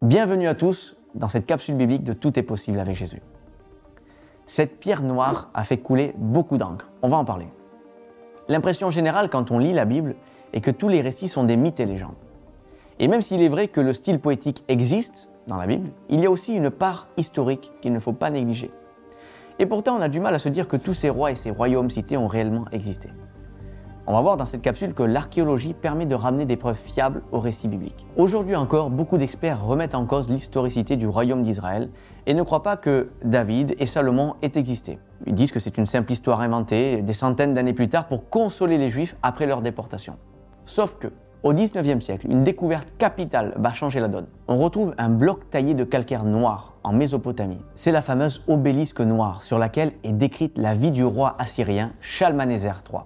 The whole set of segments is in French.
Bienvenue à tous dans cette capsule biblique de Tout est possible avec Jésus. Cette pierre noire a fait couler beaucoup d'encre. On va en parler. L'impression générale quand on lit la Bible est que tous les récits sont des mythes et légendes. Et même s'il est vrai que le style poétique existe dans la Bible, il y a aussi une part historique qu'il ne faut pas négliger. Et pourtant, on a du mal à se dire que tous ces rois et ces royaumes cités ont réellement existé. On va voir dans cette capsule que l'archéologie permet de ramener des preuves fiables au récit biblique. Aujourd'hui encore, beaucoup d'experts remettent en cause l'historicité du royaume d'Israël et ne croient pas que David et Salomon aient existé. Ils disent que c'est une simple histoire inventée des centaines d'années plus tard pour consoler les Juifs après leur déportation. Sauf que, au XIXe siècle, une découverte capitale va changer la donne. On retrouve un bloc taillé de calcaire noir en Mésopotamie. C'est la fameuse obélisque noire sur laquelle est décrite la vie du roi assyrien Shalmaneser III.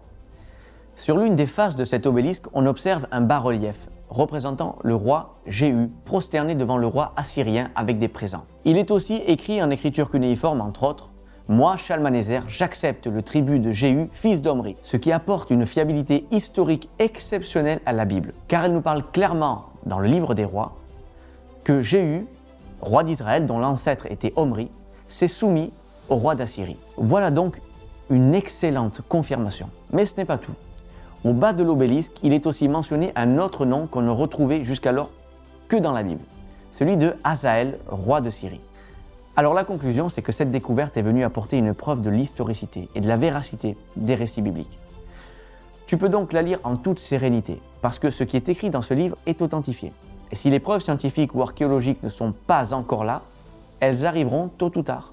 Sur l'une des faces de cet obélisque, on observe un bas-relief représentant le roi Jéhu prosterné devant le roi assyrien avec des présents. Il est aussi écrit en écriture cunéiforme, entre autres, « Moi, Shalmaneser, j'accepte le tribut de Jéhu, fils d'Omri », ce qui apporte une fiabilité historique exceptionnelle à la Bible, car elle nous parle clairement, dans le livre des rois, que Jéhu, roi d'Israël dont l'ancêtre était Omri, s'est soumis au roi d'Assyrie. Voilà donc une excellente confirmation. Mais ce n'est pas tout. Au bas de l'obélisque, il est aussi mentionné un autre nom qu'on ne retrouvait jusqu'alors que dans la Bible, celui de Hazaël, roi de Syrie. Alors la conclusion, c'est que cette découverte est venue apporter une preuve de l'historicité et de la véracité des récits bibliques. Tu peux donc la lire en toute sérénité, parce que ce qui est écrit dans ce livre est authentifié. Et si les preuves scientifiques ou archéologiques ne sont pas encore là, elles arriveront tôt ou tard,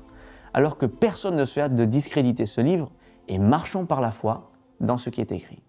alors que personne ne se hâte de discréditer ce livre, et marchons par la foi dans ce qui est écrit.